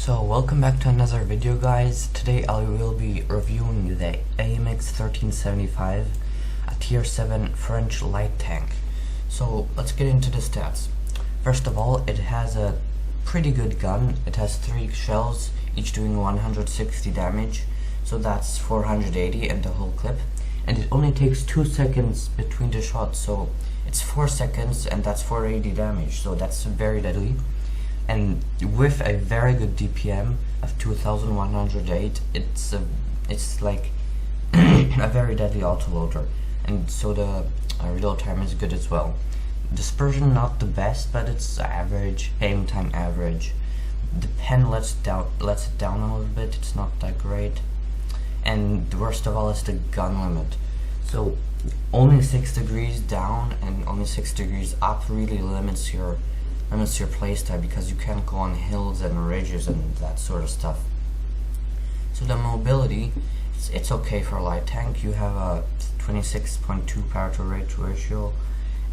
So welcome back to another video, guys. Today I will be reviewing the AMX 1375, a tier 7 French light tank. So let's get into the stats. First of all, it has a pretty good gun. It has 3 shells, each doing 160 damage, so that's 480 in the whole clip. And it only takes 2 seconds between the shots, so it's 4 seconds and that's 480 damage, so that's very deadly. And with a very good DPM of 2108, it's like a very deadly autoloader, and so the reload time is good as well. Dispersion not the best, but it's average. Aim time average. The pen lets it down a little bit. It's not that great. And the worst of all is the gun limit. So only 6 degrees down and only 6 degrees up really limits your playstyle, because you can't go on hills and ridges and that sort of stuff. So the mobility, it's okay for a light tank. You have a 26.2 power to weight ratio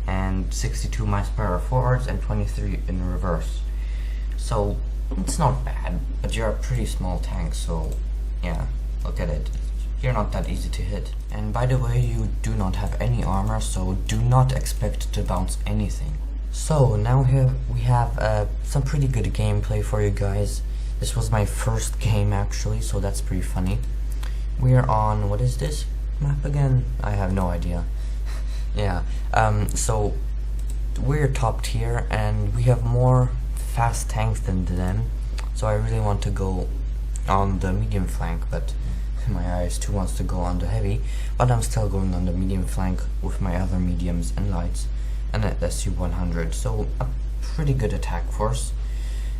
and 62 miles per hour forwards and 23 in reverse. So it's not bad, but you're a pretty small tank, so yeah, look at it. You're not that easy to hit. And by the way, you do not have any armor, so do not expect to bounce anything. So now here we have some pretty good gameplay for you guys. This was my first game actually, so that's pretty funny. We are on, what is this map again? I have no idea. Yeah, so we're top tier and we have more fast tanks than them. So I really want to go on the medium flank, but my IS2 wants to go on the heavy. But I'm still going on the medium flank with my other mediums and lights and at SU-100, so a pretty good attack force.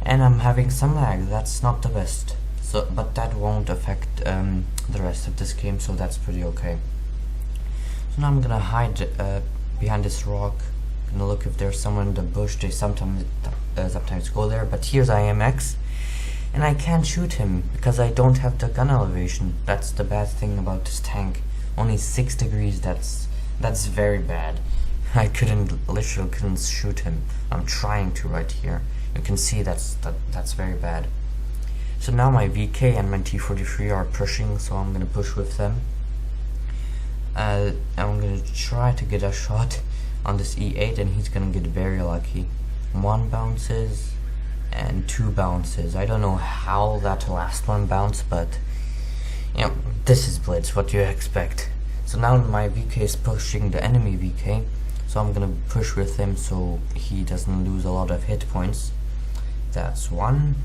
And I'm having some lag, that's not the best, so but that won't affect the rest of this game, so that's pretty okay. So now I'm gonna hide behind this rock, gonna look if there's someone in the bush. They sometimes go there, but here's AMX, and I can't shoot him because I don't have the gun elevation. That's the bad thing about this tank. Only 6 degrees, that's very bad. I literally couldn't shoot him. I'm trying to right here. You can see that's very bad. So now my VK and my T43 are pushing, so I'm gonna push with them. I'm gonna try to get a shot on this E8, and he's gonna get very lucky. 1 bounces and 2 bounces. I don't know how that last one bounced, but you know, this is Blitz. What do you expect? So now my VK is pushing the enemy VK. So I'm gonna push with him so he doesn't lose a lot of hit points. That's 1,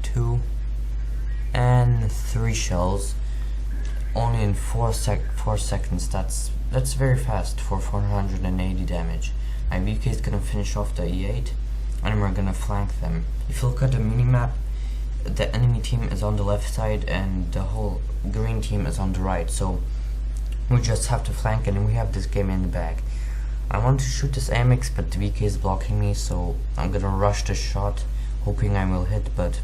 2, and 3 shells. Only in 4 seconds. That's very fast for 480 damage. My VK is gonna finish off the E8, and we're gonna flank them. If you look at the minimap, the enemy team is on the left side and the whole green team is on the right. So we just have to flank it, and we have this game in the bag. I want to shoot this AMX, but the VK is blocking me, so I'm gonna rush the shot, hoping I will hit, but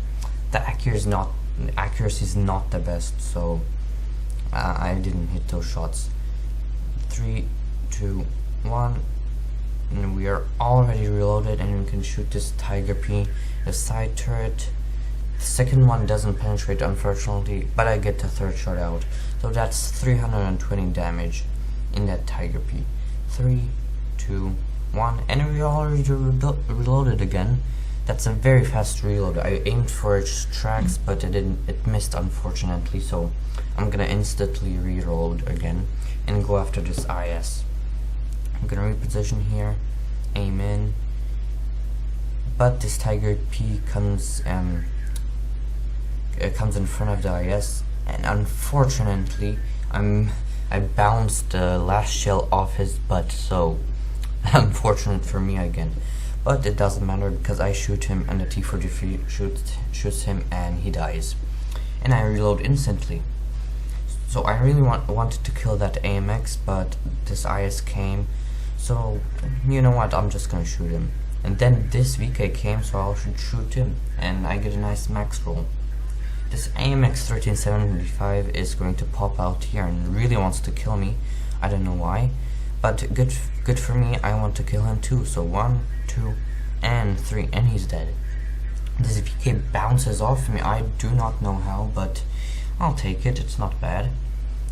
the accuracy is not the best, so I didn't hit those shots. 3, 2, 1, and we are already reloaded, and we can shoot this Tiger P, the side turret. The second one doesn't penetrate, unfortunately, but I get the third shot out. So that's 320 damage in that Tiger P. 3, 2, 1, and we already reloaded again. That's a very fast reload. I aimed for its tracks, but it missed, unfortunately, so I'm gonna instantly reload again and go after this IS. I'm gonna reposition here, aim in, but this Tiger P comes in front of the IS, and unfortunately I bounced the last shell off his butt, so unfortunate for me again. But it doesn't matter because I shoot him and the T43 shoots him and he dies. And I reload instantly. So I really wanted to kill that AMX, but this IS came, so you know what, I'm just gonna shoot him. And then this VK came, so I should shoot him, and I get a nice max roll. This AMX 1375 is going to pop out here and really wants to kill me. I don't know why, but good for me. I want to kill him too. So 1, 2, and 3, and he's dead. This VK bounces off me. I do not know how, but I'll take it. It's not bad.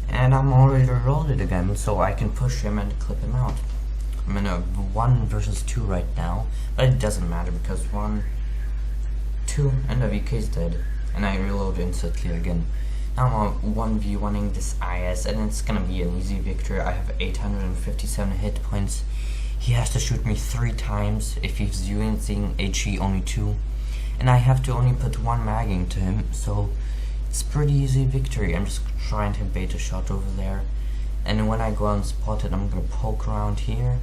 And I'm already reloaded again, so I can push him and clip him out. I'm in a 1 versus 2 right now, but it doesn't matter because 1, 2, and the VK is dead. And I reload instantly again. Now I'm 1v1ing this IS, and it's gonna be an easy victory. I have 857 hit points. He has to shoot me 3 times if he's using HE only 2. And I have to only put 1 mag into him, so it's pretty easy victory. I'm just trying to bait a shot over there. And when I go unspotted, I'm gonna poke around here.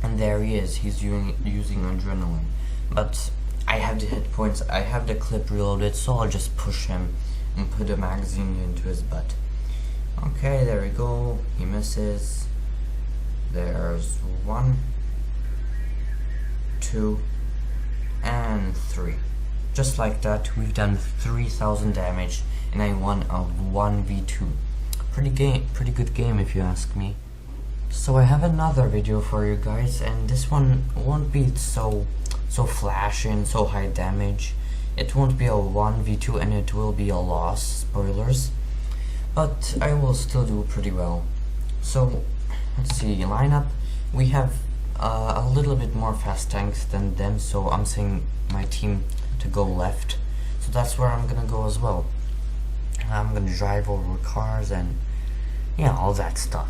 And there he is, he's using adrenaline. But I have the hit points, I have the clip reloaded, so I'll just push him and put a magazine into his butt. Okay, there we go. He misses. There's 1, 2, and 3. Just like that, we've done 3,000 damage, and I won a 1v2. Pretty good game if you ask me. So I have another video for you guys, and this one won't be so flashy and so high damage. It won't be a 1v2 and it will be a loss, spoilers, but I will still do pretty well. So let's see, lineup, we have a little bit more fast tanks than them, so I'm saying my team to go left, so that's where I'm gonna go as well. I'm gonna drive over cars and yeah, all that stuff.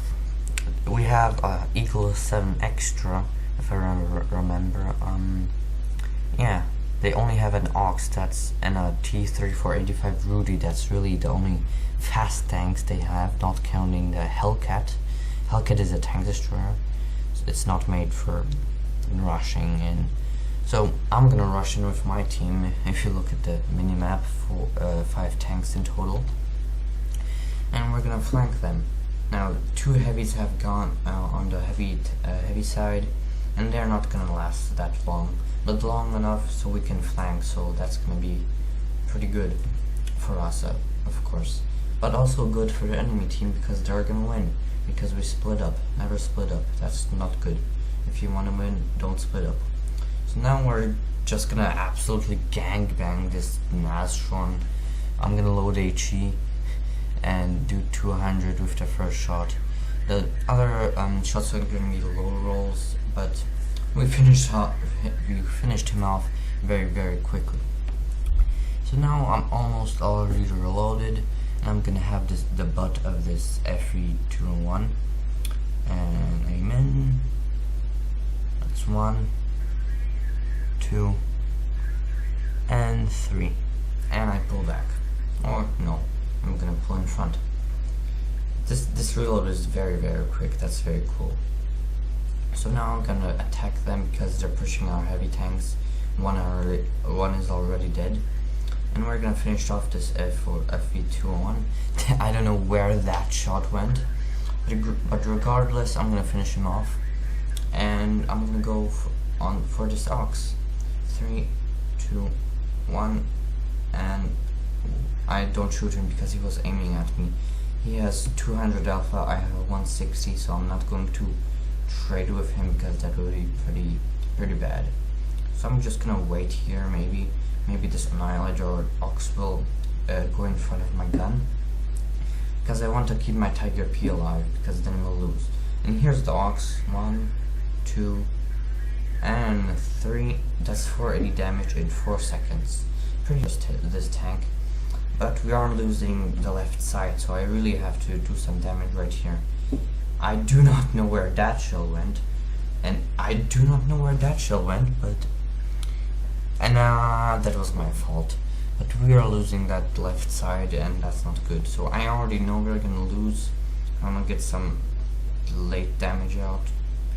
We have Eagle 7 Extra, if I remember. Yeah, they only have an AUX that's and a T-3485 Rudy. That's really the only fast tanks they have, not counting the Hellcat. Hellcat is a tank destroyer. It's not made for rushing in. So I'm gonna rush in with my team. If you look at the minimap, for 5 tanks in total, and we're gonna flank them. Now 2 heavies have gone on the heavy side, and they're not gonna last that long, but long enough so we can flank. So that's gonna be pretty good for us, of course, but also good for the enemy team because they're gonna win. Because we split up. Never split up. That's not good. If you want to win, don't split up. So now we're just gonna absolutely gangbang this Nastron. I'm gonna load HE and do 200 with the first shot. The other shots are gonna be low rolls, but we finished him off very quickly. So now I'm almost already reloaded, and I'm gonna have the butt of this FE201, and amen. That's 1, 2, and 3, and I pull back, or no, I'm gonna pull in front. This reload is very quick. That's very cool. So now I'm gonna attack them because they're pushing our heavy tanks. One is already dead. And we're gonna finish off this FE201. I don't know where that shot went, but regardless, I'm gonna finish him off, and I'm gonna go for this AUX. 3, 2, 1, and I don't shoot him because he was aiming at me. He has 200 alpha. I have 160, so I'm not going to trade with him because that would be pretty bad. So I'm just gonna wait here. Maybe this Annihilator or AUX will go in front of my gun, because I want to keep my Tiger P alive, because then we'll lose. And here's the AUX. 1, 2, and 3. That's 480 damage in 4 seconds. Pretty good this tank, but we are losing the left side, so I really have to do some damage right here. I do not know where that shell went, but and that was my fault. But we are losing that left side, and that's not good. So I already know we're gonna lose. I'm gonna get some late damage out.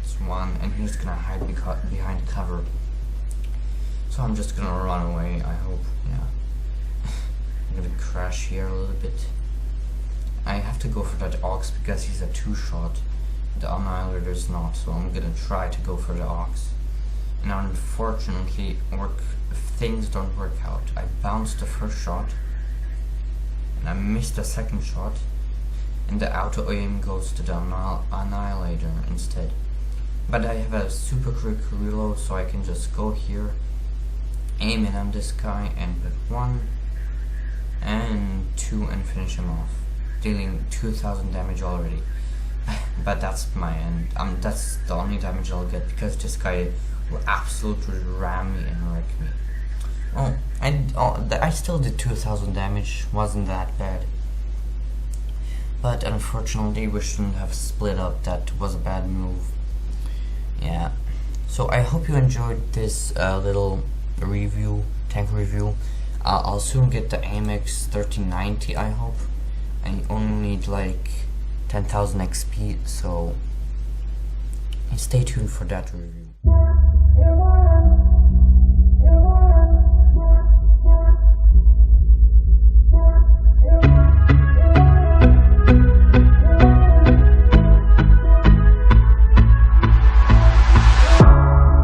It's 1, and he's gonna hide behind cover. So I'm just gonna run away, I hope. Yeah. I'm gonna crash here a little bit. I have to go for that AUX because he's a 2-shot. The Annihilator is not, so I'm gonna try to go for the AUX. And unfortunately, things don't work out. I bounced the first shot, and I missed the second shot, and the auto aim goes to the Annihilator instead. But I have a super quick reload, so I can just go here, aim in on this guy and with 1 and 2 and finish him off, dealing 2000 damage already. But that's my end. That's the only damage I'll get because this guy will absolutely ram me and wreck me. Oh, and I still did 2000 damage, wasn't that bad. But unfortunately we shouldn't have split up, that was a bad move. Yeah. So I hope you enjoyed this little review, tank review. I'll soon get the AMX 1390, I hope. I only need like 10,000 XP, so stay tuned for that review.